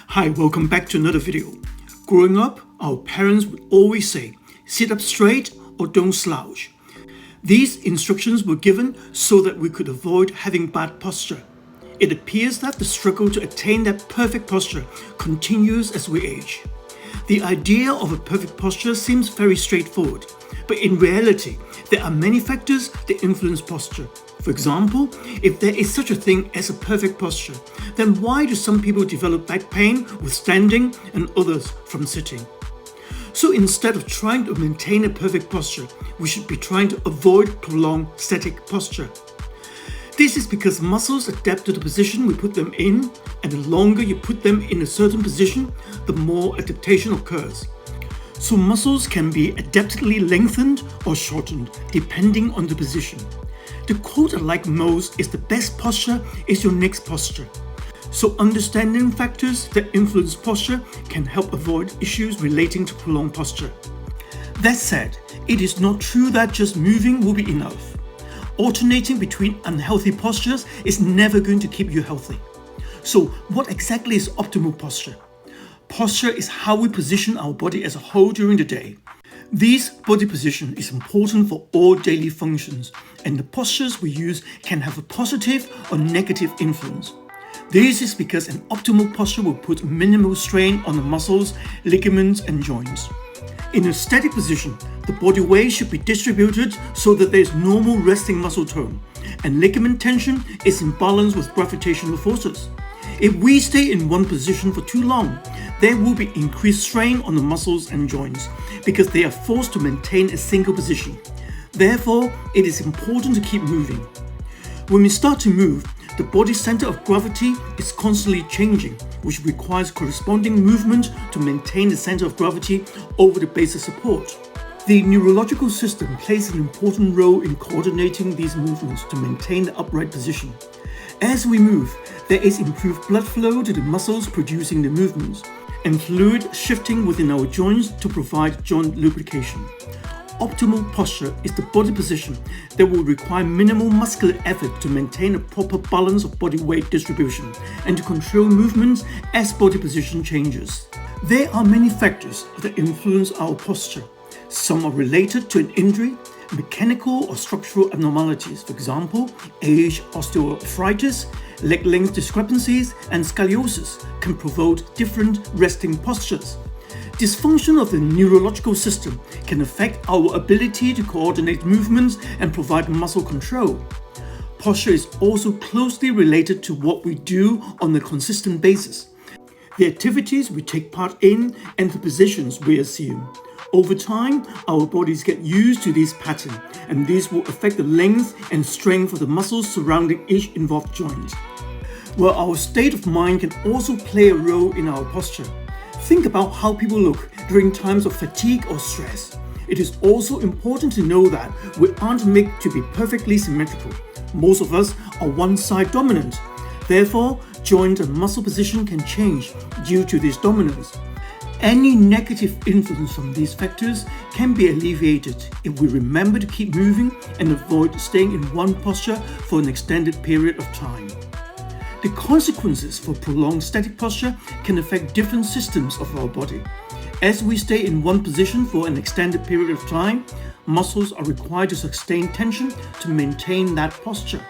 Hi, welcome back to another video. Growing up, our parents would always say, sit up straight or don't slouch. These instructions were given so that we could avoid having bad posture. It appears that the struggle to attain that perfect posture continues as we age. The idea of a perfect posture seems very straightforward, but in reality, there are many factors that influence posture. For example, if there is such a thing as a perfect posture, then why do some people develop back pain with standing and others from sitting? So instead of trying to maintain a perfect posture, we should be trying to avoid prolonged static posture. This is because muscles adapt to the position we put them in, and the longer you put them in a certain position, the more adaptation occurs. So muscles can be adaptively lengthened or shortened depending on the position. The quote I like most is the best posture is your next posture. So understanding factors that influence posture can help avoid issues relating to prolonged posture. That said, it is not true that just moving will be enough. Alternating between unhealthy postures is never going to keep you healthy. So what exactly is optimal posture? Posture is how we position our body as a whole during the day. This body position is important for all daily functions, and the postures we use can have a positive or negative influence. This is because an optimal posture will put minimal strain on the muscles, ligaments, and joints. In a static position, the body weight should be distributed so that there is normal resting muscle tone, and ligament tension is in balance with gravitational forces. If we stay in one position for too long, there will be increased strain on the muscles and joints because they are forced to maintain a single position. Therefore, it is important to keep moving. When we start to move, the body's center of gravity is constantly changing, which requires corresponding movement to maintain the center of gravity over the base of support. The neurological system plays an important role in coordinating these movements to maintain the upright position. As we move, there is improved blood flow to the muscles producing the movements, and fluid shifting within our joints to provide joint lubrication. Optimal posture is the body position that will require minimal muscular effort to maintain a proper balance of body weight distribution and to control movements as body position changes. There are many factors that influence our posture. Some are related to an injury, mechanical or structural abnormalities, for example, age, osteoarthritis, leg length discrepancies, and scoliosis can provoke different resting postures. Dysfunction of the neurological system can affect our ability to coordinate movements and provide muscle control. Posture is also closely related to what we do on a consistent basis, the activities we take part in, and the positions we assume. Over time, our bodies get used to this pattern, and this will affect the length and strength of the muscles surrounding each involved joint. Well, our state of mind can also play a role in our posture. Think about how people look during times of fatigue or stress. It is also important to know that we aren't made to be perfectly symmetrical. Most of us are one side dominant. Therefore, joint and muscle position can change due to this dominance. Any negative influence from these factors can be alleviated if we remember to keep moving and avoid staying in one posture for an extended period of time. The consequences for prolonged static posture can affect different systems of our body. As we stay in one position for an extended period of time, muscles are required to sustain tension to maintain that posture.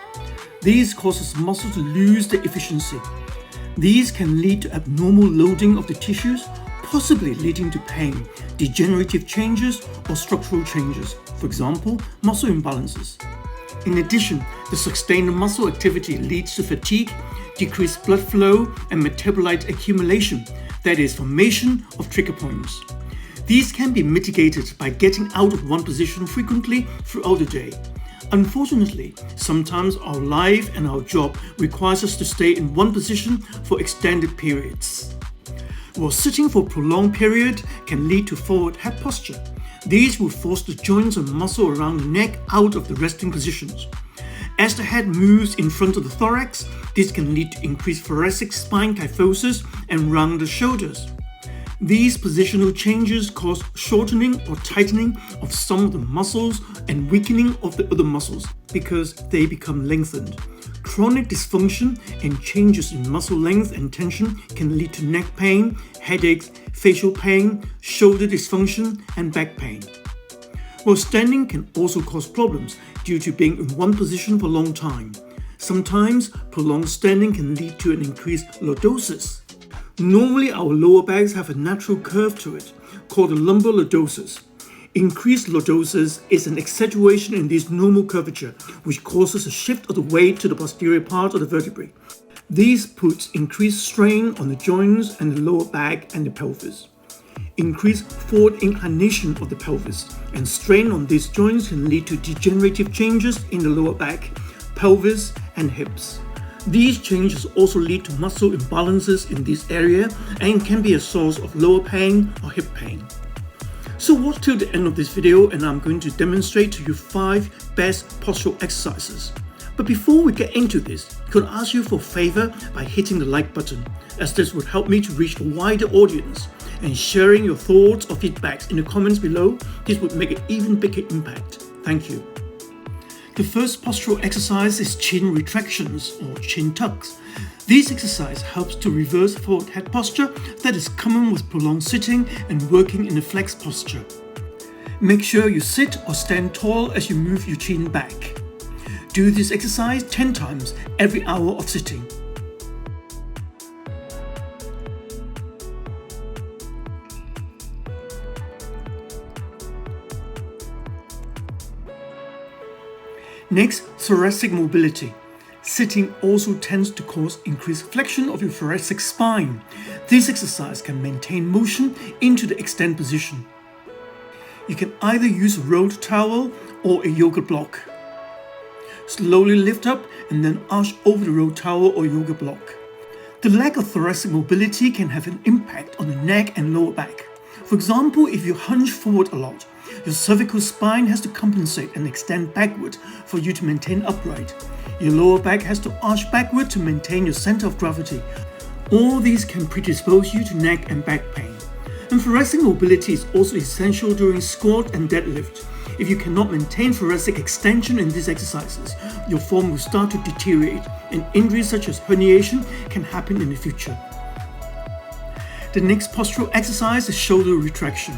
This causes muscles to lose their efficiency. These can lead to abnormal loading of the tissues, possibly leading to pain, degenerative changes, or structural changes, for example, muscle imbalances. In addition, the sustained muscle activity leads to fatigue, decreased blood flow, and metabolite accumulation, that is, formation of trigger points. These can be mitigated by getting out of one position frequently throughout the day. Unfortunately, sometimes our life and our job requires us to stay in one position for extended periods. While sitting for a prolonged period can lead to forward head posture. These will force the joints and muscle around the neck out of the resting positions. As the head moves in front of the thorax, this can lead to increased thoracic spine kyphosis and rounded shoulders. These positional changes cause shortening or tightening of some of the muscles and weakening of the other muscles because they become lengthened, Chronic dysfunction and changes in muscle length and tension can lead to neck pain, headaches, facial pain, shoulder dysfunction, and back pain. While standing can also cause problems due to being in one position for a long time. Sometimes, prolonged standing can lead to an increased lordosis. Normally, our lower backs have a natural curve to it, called a lumbar lordosis. Increased lordosis is an exaggeration in this normal curvature, which causes a shift of the weight to the posterior part of the vertebrae. This puts increased strain on the joints and the lower back and the pelvis. Increased forward inclination of the pelvis and strain on these joints can lead to degenerative changes in the lower back, pelvis, and hips. These changes also lead to muscle imbalances in this area and can be a source of lower pain or hip pain. So watch till the end of this video and I'm going to demonstrate to you 5 best postural exercises. But before we get into this, could I ask you for a favor by hitting the like button, as this would help me to reach a wider audience, and sharing your thoughts or feedbacks in the comments below. This would make an even bigger impact. Thank you. The first postural exercise is chin retractions or chin tucks. This exercise helps to reverse forward head posture that is common with prolonged sitting and working in a flexed posture. Make sure you sit or stand tall as you move your chin back. Do this exercise 10 times every hour of sitting. Next, thoracic mobility. Sitting also tends to cause increased flexion of your thoracic spine. This exercise can maintain motion into the extend position. You can either use a rolled towel or a yoga block. Slowly lift up and then arch over the rolled towel or yoga block. The lack of thoracic mobility can have an impact on the neck and lower back. For example, if you hunch forward a lot, your cervical spine has to compensate and extend backward for you to maintain upright. Your lower back has to arch backward to maintain your center of gravity. All these can predispose you to neck and back pain. And thoracic mobility is also essential during squat and deadlift. If you cannot maintain thoracic extension in these exercises, your form will start to deteriorate, and injuries such as herniation can happen in the future. The next postural exercise is shoulder retraction.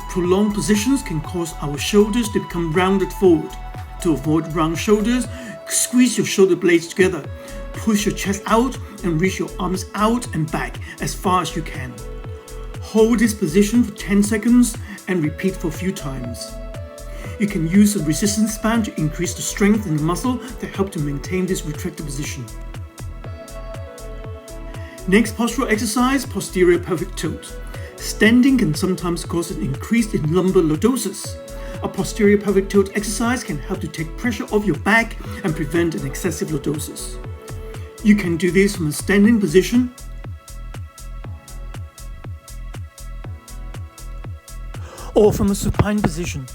Prolonged positions can cause our shoulders to become rounded forward. To avoid round shoulders, squeeze your shoulder blades together, push your chest out and reach your arms out and back as far as you can. Hold this position for 10 seconds and repeat for a few times. You can use a resistance band to increase the strength in the muscle that help to maintain this retracted position. Next postural exercise, posterior pelvic tilt. Standing can sometimes cause an increase in lumbar lordosis. A posterior pelvic tilt exercise can help to take pressure off your back and prevent an excessive lordosis. You can do this from a standing position or from a supine position.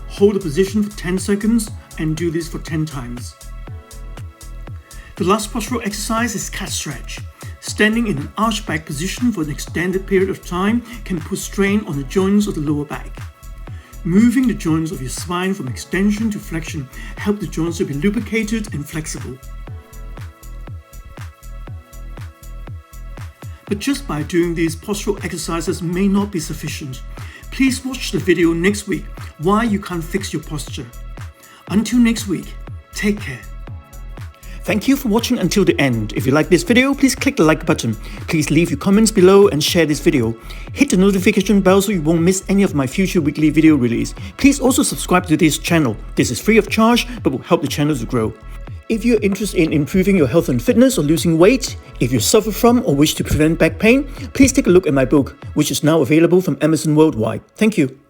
Hold the position for 10 seconds and do this for 10 times. The last postural exercise is cat stretch. Standing in an arched back position for an extended period of time can put strain on the joints of the lower back. Moving the joints of your spine from extension to flexion help the joints to be lubricated and flexible. But just by doing these postural exercises may not be sufficient. Please watch the video next week why you can't fix your posture. Until next week, take care. Thank you for watching until the end. If you like this video, please click the like button. Please leave your comments below and share this video. Hit the notification bell so you won't miss any of my future weekly video release. Please also subscribe to this channel. This is free of charge but will help the channel to grow. If you're interested in improving your health and fitness or losing weight, if you suffer from or wish to prevent back pain, please take a look at my book, which is now available from Amazon worldwide. Thank you.